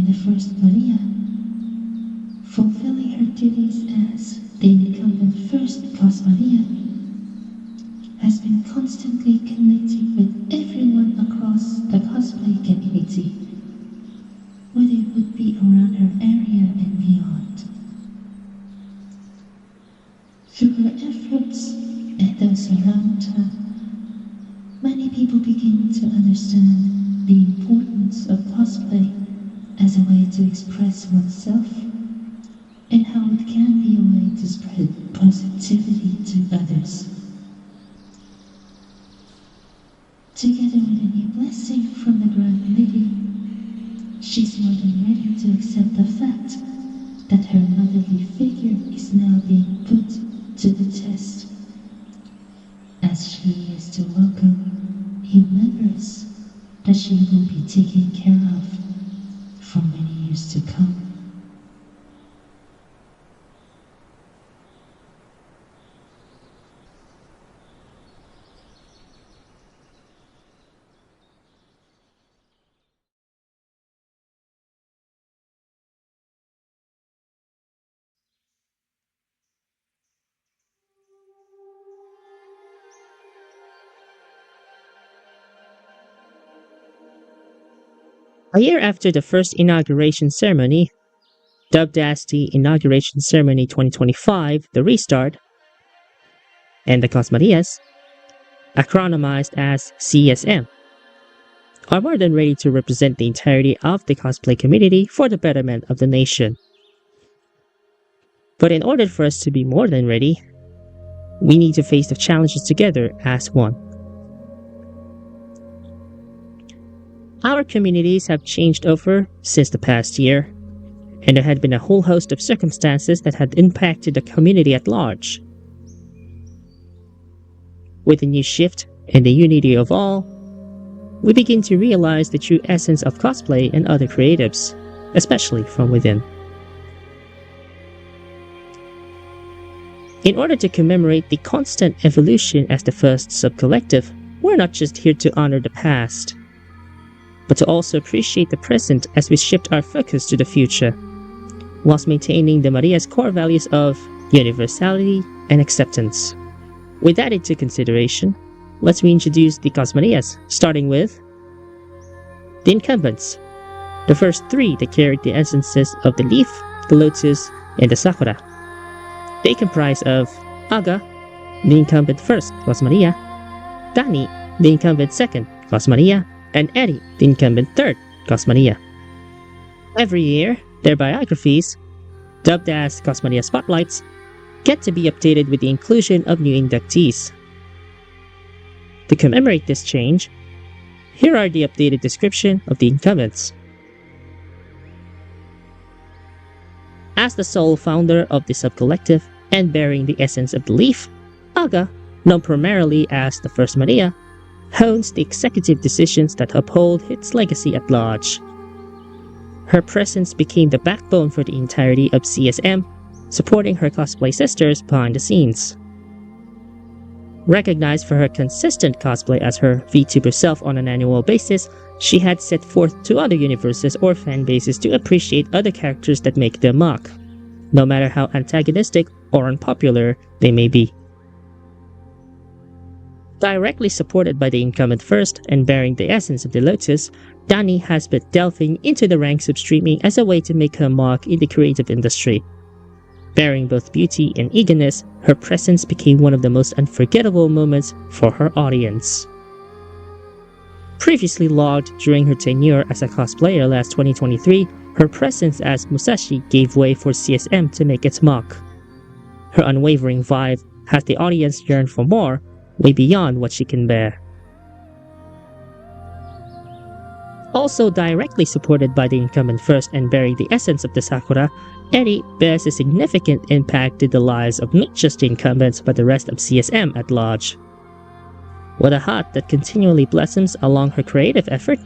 and the first Maria, fulfilling her duties as the incumbent first CosMaria, has been constantly connecting with everyone across the cosplay community, whether it would be around her area and beyond. Through her efforts and those around her, many people begin to understand the importance of cosplay as a way to express oneself and how it can be a way to spread positivity to others. Together with a new blessing from the Grand Lady, she's more than ready to accept the fact that her motherly figure is now being put to the test, as she is to welcome new members that she will be taking care of for many years to come. A year after the first inauguration ceremony, dubbed as the Inauguration Ceremony 2025, the Restart, and the CosMarias, acronymized as CSM, are more than ready to represent the entirety of the cosplay community for the betterment of the nation. But in order for us to be more than ready, we need to face the challenges together as one. Our communities have changed over since the past year, and there had been a whole host of circumstances that had impacted the community at large. With the new shift and the unity of all, we begin to realize the true essence of cosplay and other creatives, especially from within. In order to commemorate the constant evolution as the first subcollective, we're not just here to honor the past, but to also appreciate the present as we shift our focus to the future, whilst maintaining the Maria's core values of universality and acceptance. With that into consideration, let's reintroduce the CosMarias, starting with the incumbents, the first three that carried the essences of the leaf, the lotus, and the sakura. They comprise of Aga, the incumbent first CosMaria, Dani, the incumbent second CosMaria, and Eddie, the incumbent third CosMaria. Every year, their biographies, dubbed as CosMaria Spotlights, get to be updated with the inclusion of new inductees. To commemorate this change, here are the updated description of the incumbents. As the sole founder of the subcollective and bearing the essence of the leaf, Aga, known primarily as the First Maria, owns the executive decisions that uphold its legacy at large. Her presence became the backbone for the entirety of CSM, supporting her Cosplay Sisters behind the scenes. Recognized for her consistent cosplay as her VTuber self on an annual basis, she had set forth to other universes or fan bases to appreciate other characters that make their mark, no matter how antagonistic or unpopular they may be. Directly supported by the incumbent first and bearing the essence of the Lotus, Dani has been delving into the ranks of streaming as a way to make her mark in the creative industry. Bearing both beauty and eagerness, her presence became one of the most unforgettable moments for her audience. Previously logged during her tenure as a cosplayer last 2023, her presence as Musashi gave way for CSM to make its mark. Her unwavering vibe has the audience yearn for more, way beyond what she can bear. Also directly supported by the incumbent first and bearing the essence of the Sakura, Eddie bears a significant impact to the lives of not just the incumbents but the rest of CSM at large. With a heart that continually blossoms along her creative effort,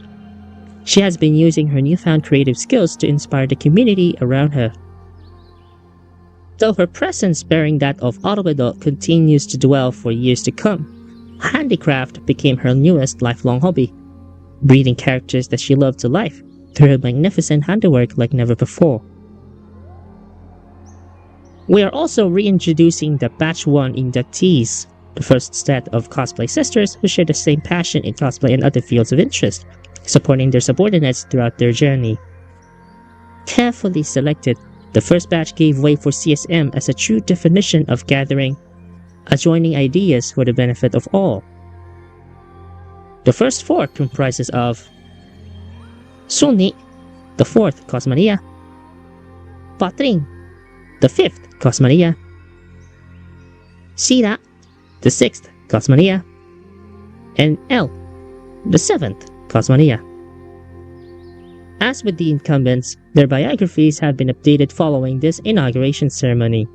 she has been using her newfound creative skills to inspire the community around her. Though her presence bearing that of Autobedot continues to dwell for years to come, handicraft became her newest lifelong hobby, breeding characters that she loved to life, through her magnificent handiwork like never before. We are also reintroducing the Batch 1 inductees, the first set of Cosplay Sisters who share the same passion in cosplay and other fields of interest, supporting their subordinates throughout their journey. Carefully selected, the first batch gave way for CSM as a true definition of gathering, adjoining ideas for the benefit of all. The first four comprises of Sunni, the fourth CosMaria, Patring, the fifth CosMaria, Shira, the sixth CosMaria, and El, the seventh CosMaria. As with the incumbents, their biographies have been updated following this inauguration ceremony.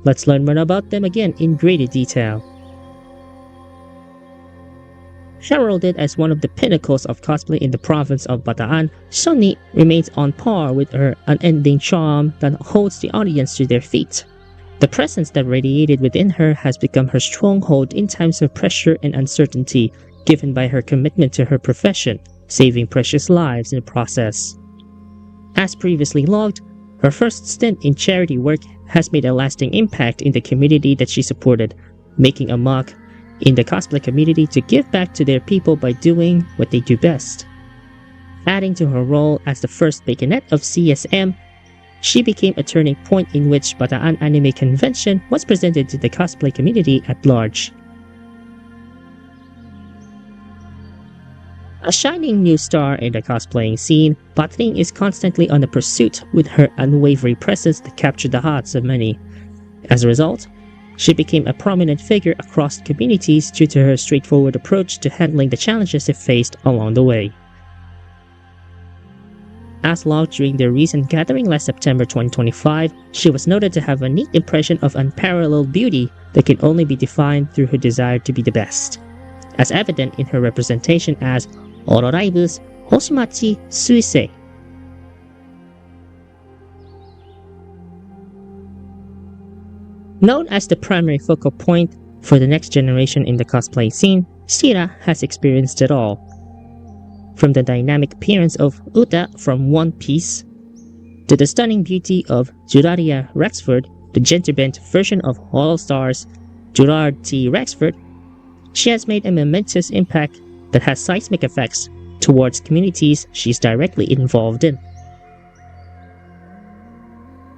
Let's learn more about them again in greater detail. Heralded as one of the pinnacles of cosplay in the province of Bataan, Sunni remains on par with her unending charm that holds the audience to their feet. The presence that radiated within her has become her stronghold in times of pressure and uncertainty, given by her commitment to her profession, saving precious lives in the process. As previously logged, her first stint in charity work has made a lasting impact in the community that she supported, making a mark in the cosplay community to give back to their people by doing what they do best. Adding to her role as the first baconette of CSM, she became a turning point in which Bataan Anime Convention was presented to the cosplay community at large. A shining new star in the cosplaying scene, Patring is constantly on the pursuit with her unwavering presence to capture the hearts of many. As a result, she became a prominent figure across communities due to her straightforward approach to handling the challenges they faced along the way. As logged during their recent gathering last September 2025, she was noted to have a neat impression of unparalleled beauty that can only be defined through her desire to be the best, as evident in her representation as Ororaibus Hoshimachi Suisei. Known as the primary focal point for the next generation in the cosplay scene, Shira has experienced it all. From the dynamic appearance of Uta from One Piece, to the stunning beauty of Juraria Rexford, the gender-bent version of All-Stars Gerard T. Rexford, she has made a momentous impact that has seismic effects towards communities she's directly involved in.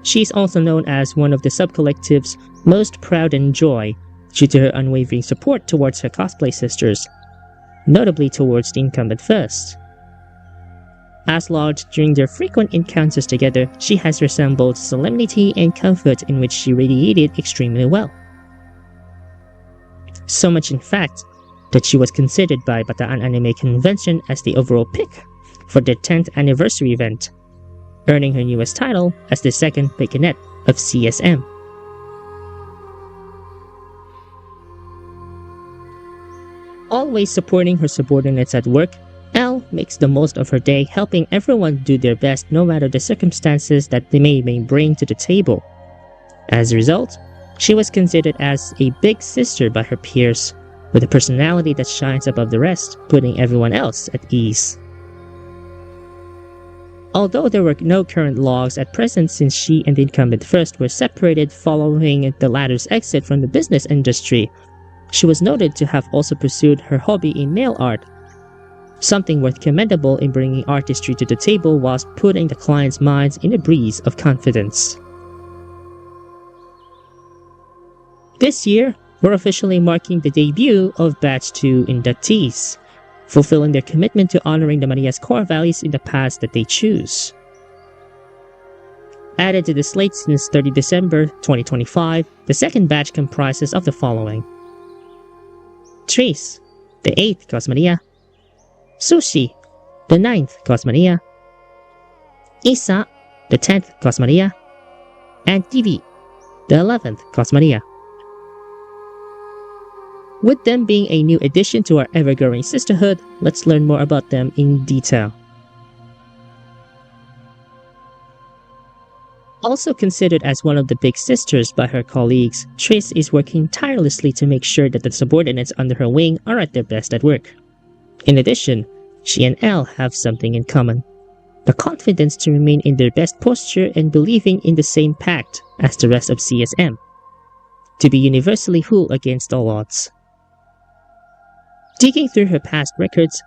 She is also known as one of the subcollective's most proud and joy due to her unwavering support towards her cosplay sisters, notably towards the incumbent first. As logged during their frequent encounters together, she has resembled solemnity and comfort in which she radiated extremely well. So much in fact, that she was considered by Bataan Anime Convention as the overall pick for their 10th anniversary event, earning her newest title as the second baconette of CSM. Always supporting her subordinates at work, Elle makes the most of her day helping everyone do their best no matter the circumstances that they may bring to the table. As a result, she was considered as a big sister by her peers, with a personality that shines above the rest, putting everyone else at ease. Although there were no current logs at present since she and the incumbent first were separated following the latter's exit from the business industry, she was noted to have also pursued her hobby in nail art, something worth commendable in bringing artistry to the table whilst putting the client's minds in a breeze of confidence. This year, we're officially marking the debut of Batch 2 inductees, fulfilling their commitment to honoring the Maria's core values in the paths that they choose. Added to the slate since 30 December 2025, the second batch comprises of the following: Tris, the 8th CosMaria, Sushi, the 9th CosMaria, Isa, the 10th CosMaria, and Divi, the 11th CosMaria. With them being a new addition to our ever-growing sisterhood, let's learn more about them in detail. Also considered as one of the big sisters by her colleagues, Tris is working tirelessly to make sure that the subordinates under her wing are at their best at work. In addition, she and Elle have something in common: the confidence to remain in their best posture and believing in the same pact as the rest of CSM, to be universally whole against all odds. Digging through her past records,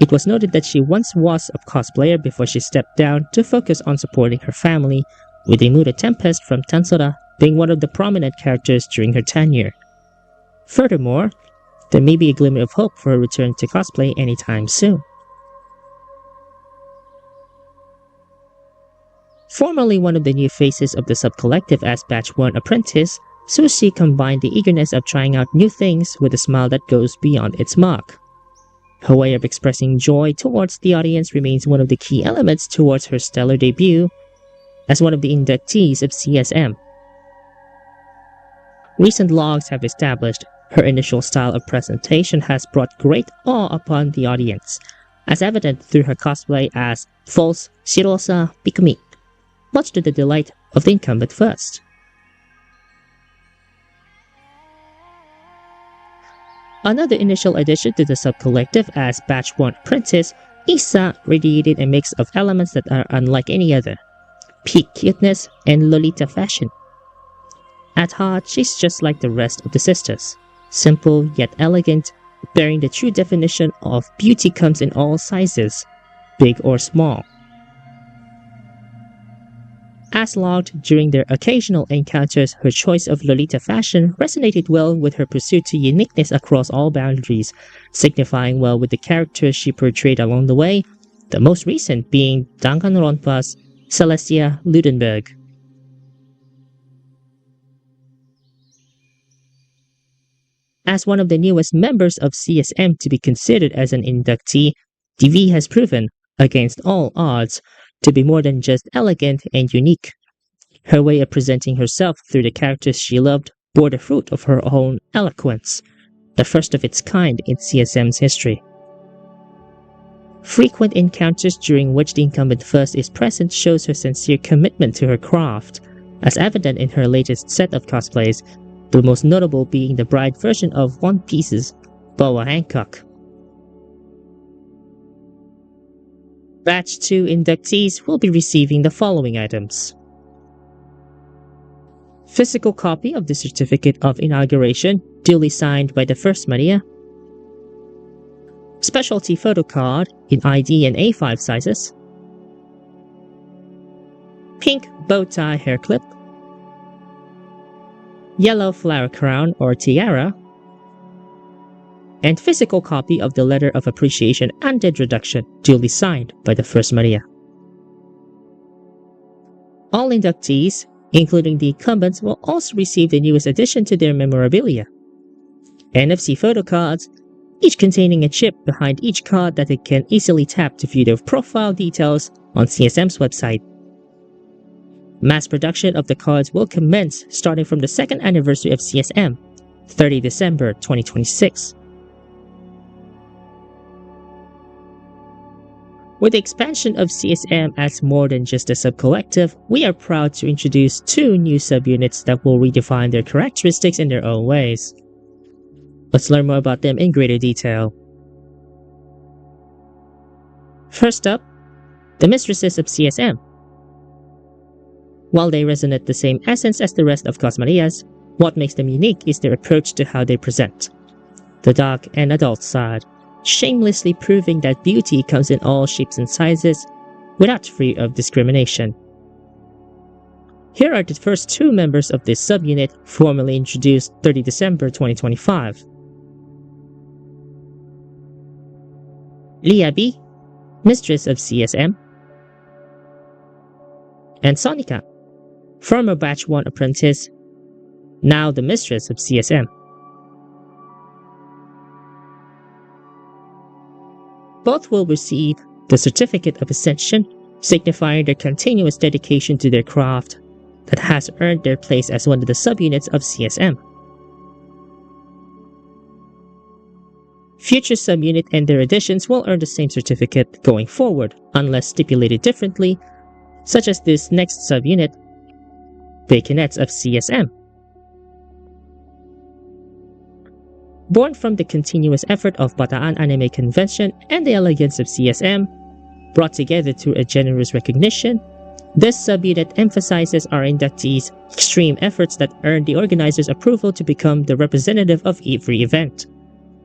it was noted that she once was a cosplayer before she stepped down to focus on supporting her family, with Imuda Tempest from Tansora being one of the prominent characters during her tenure. Furthermore, there may be a glimmer of hope for her return to cosplay anytime soon. Formerly one of the new faces of the sub-collective as Batch 1 apprentice, Sushi combined the eagerness of trying out new things with a smile that goes beyond its mark. Her way of expressing joy towards the audience remains one of the key elements towards her stellar debut as one of the inductees of CSM. Recent logs have established her initial style of presentation has brought great awe upon the audience, as evident through her cosplay as false Shirosa Pikumi, much to the delight of the incumbent first. Another initial addition to the sub-collective as Batch 1 apprentice, Isa radiated a mix of elements that are unlike any other: peak cuteness and Lolita fashion. At heart, she's just like the rest of the sisters, simple yet elegant, bearing the true definition of beauty comes in all sizes, big or small. As logged during their occasional encounters, her choice of Lolita fashion resonated well with her pursuit to uniqueness across all boundaries, signifying well with the characters she portrayed along the way, the most recent being Danganronpa's Celestia Ludenberg. As one of the newest members of CSM to be considered as an inductee, DV has proven, against all odds, to be more than just elegant and unique. Her way of presenting herself through the characters she loved bore the fruit of her own eloquence, the first of its kind in CSM's history. Frequent encounters during which the incumbent first is present shows her sincere commitment to her craft, as evident in her latest set of cosplays, the most notable being the bride version of One Piece's Boa Hancock. Batch 2 inductees will be receiving the following items: physical copy of the Certificate of Inauguration, duly signed by the First Maria, specialty photo card in ID and A5 sizes, pink bow tie hair clip, yellow flower crown or tiara, and physical copy of the Letter of Appreciation and Introduction, duly signed by the First Maria. All inductees, including the incumbents, will also receive the newest addition to their memorabilia: NFC photo cards, each containing a chip behind each card that it can easily tap to view their profile details on CSM's website. Mass production of the cards will commence starting from the 2nd anniversary of CSM, 30 December 2026. With the expansion of CSM as more than just a sub-collective, we are proud to introduce 2 new subunits that will redefine their characteristics in their own ways. Let's learn more about them in greater detail. First up, the Mistresses of CSM. While they resonate the same essence as the rest of CosMarias, what makes them unique is their approach to how they present. The dark and adult side, shamelessly proving that beauty comes in all shapes and sizes, without fear of discrimination. Here are the first 2 members of this subunit, formally introduced 30 December 2025. Liabi, Mistress of CSM, and Sonika, former Batch 1 apprentice, now the Mistress of CSM. Both will receive the Certificate of Ascension, signifying their continuous dedication to their craft that has earned their place as one of the subunits of CSM. Future subunit and their additions will earn the same certificate going forward, unless stipulated differently, such as this next subunit, Baconettes of CSM. Born from the continuous effort of Bataan Anime Convention and the elegance of CSM, brought together through a generous recognition, this subunit emphasizes our inductees' extreme efforts that earned the organizers' approval to become the representative of every event.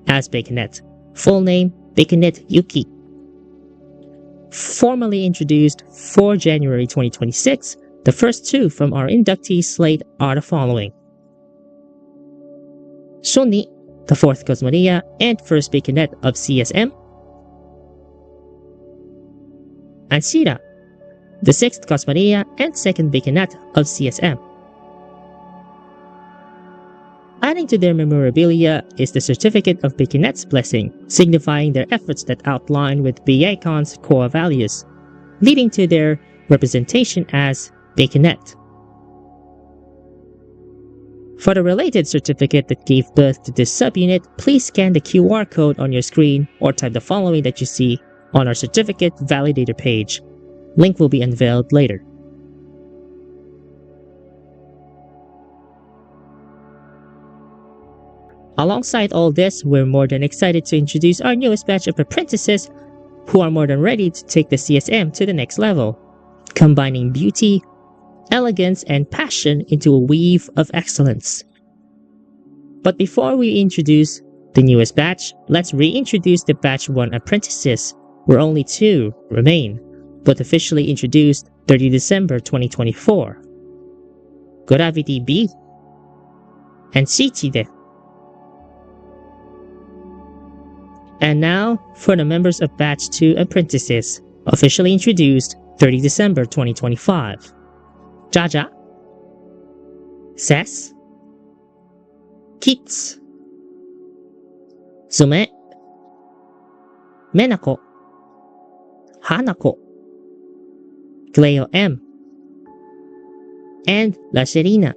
As Baconet, full name Baconet Yuki. Formally introduced for January 2026, the first two from our inductee slate are the following. Shoni, the fourth CosMaria and first Baconet of CSM. Anshira, the sixth CosMaria and second Baconet of CSM. Adding to their memorabilia is the Certificate of Baconet's Blessing, signifying their efforts that outline with BACon's core values, leading to their representation as Baconet. For the related certificate that gave birth to this subunit, please scan the QR code on your screen or type the following that you see on our certificate validator page. Link will be unveiled later. Alongside all this, we're more than excited to introduce our newest batch of apprentices who are more than ready to take the CSM to the next level, combining beauty, elegance, and passion into a weave of excellence. But before we introduce the newest batch, let's reintroduce the Batch 1 apprentices, where only 2 remain, but officially introduced 30 December 2024. Gravity B and Shichide. And now for the members of Batch 2 apprentices, officially introduced 30 December 2025. Jaja, Ses, Kits, Sume, Menako, Hanako, Cleo M, and La Serena.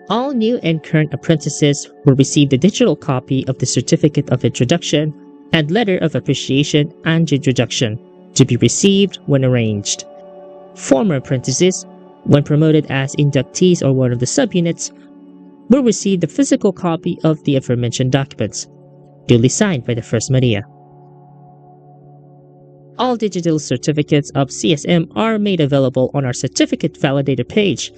All new and current apprentices will receive a digital copy of the Certificate of Introduction and Letter of Appreciation and Introduction to be received when arranged. Former apprentices, when promoted as inductees or one of the subunits, will receive the physical copy of the aforementioned documents, duly signed by the First Maria. All digital certificates of CSM are made available on our certificate validator page,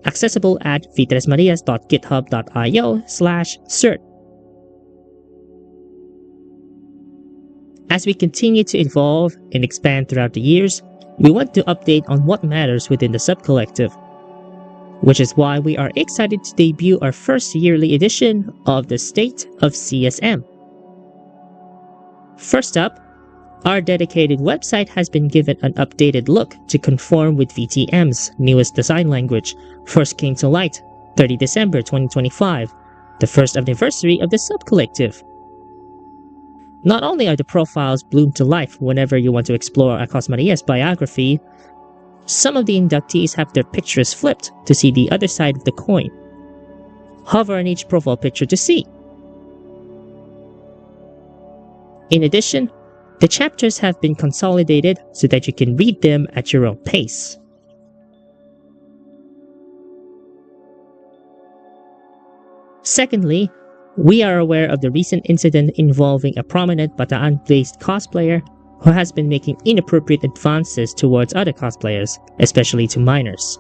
accessible at v3marias.github.io/cert. As we continue to evolve and expand throughout the years, we want to update on what matters within the subcollective, which is why we are excited to debut our first yearly edition of the State of CSM. First up, our dedicated website has been given an updated look to conform with VTM's newest design language, first came to light 30 December 2025, the first anniversary of the subcollective. Not only are the profiles bloomed to life whenever you want to explore a CosMarias biography, some of the inductees have their pictures flipped to see the other side of the coin. Hover on each profile picture to see. In addition, the chapters have been consolidated so that you can read them at your own pace. Secondly, we are aware of the recent incident involving a prominent Bataan-based cosplayer who has been making inappropriate advances towards other cosplayers, especially to minors.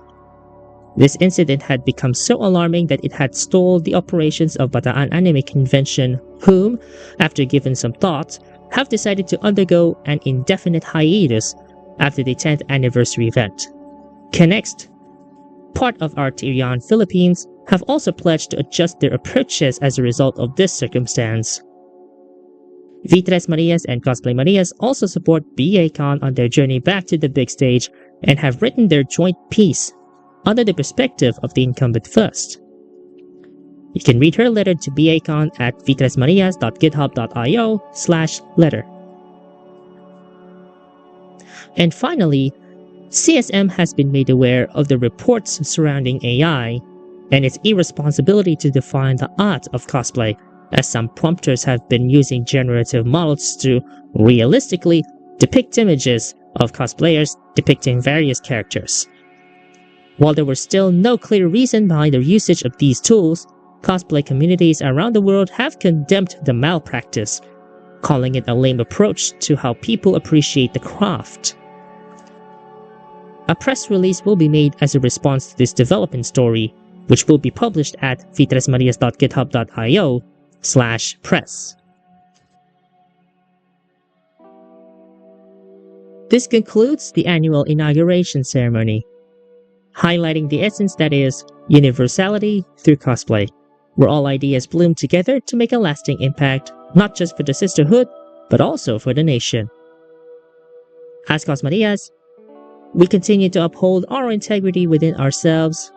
This incident had become so alarming that it had stalled the operations of Bataan Anime Convention, whom, after given some thought, have decided to undergo an indefinite hiatus after the 10th anniversary event. Connxt, part of Arterion Philippines, have also pledged to adjust their approaches as a result of this circumstance. V Tres Marias and Cosplay Marias also support BACon on their journey back to the big stage and have written their joint piece under the perspective of the incumbent first. You can read her letter to BACon at v3marias.github.io/letter. And finally, CSM has been made aware of the reports surrounding AI and its irresponsibility to define the art of cosplay, as some prompters have been using generative models to realistically depict images of cosplayers depicting various characters. While there was still no clear reason behind the usage of these tools, cosplay communities around the world have condemned the malpractice, calling it a lame approach to how people appreciate the craft. A press release will be made as a response to this development story, which will be published at v3marias.github.io/press. This concludes the annual inauguration ceremony, highlighting the essence that is universality through cosplay, where all ideas bloom together to make a lasting impact, not just for the sisterhood, but also for the nation. As CosMarias, we continue to uphold our integrity within ourselves,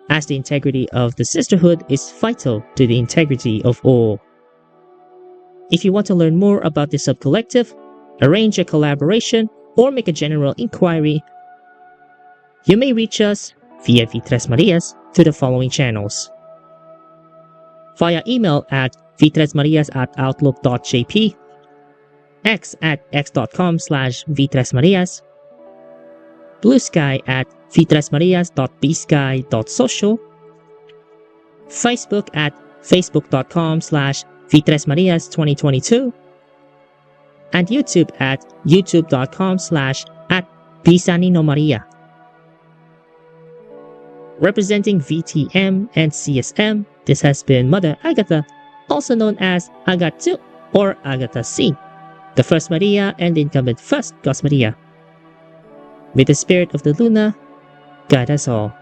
as the integrity of the sisterhood is vital to the integrity of all. If you want to learn more about the subcollective, arrange a collaboration, or make a general inquiry, you may reach us via V3Marias through the following channels. Via email at v3marias@outlook.jp, x at x.com/v3marias, Blue Sky at v3marias.bsky.social, Facebook at facebook.com/v3marias2022, and YouTube at youtube.com/V三人のマリア. Representing VTM and CSM, this has been Mother Agatha, also known as Agatsu or Agatha C, the first Maria and the incumbent first CosMaria. May the spirit of the Luna guide us all.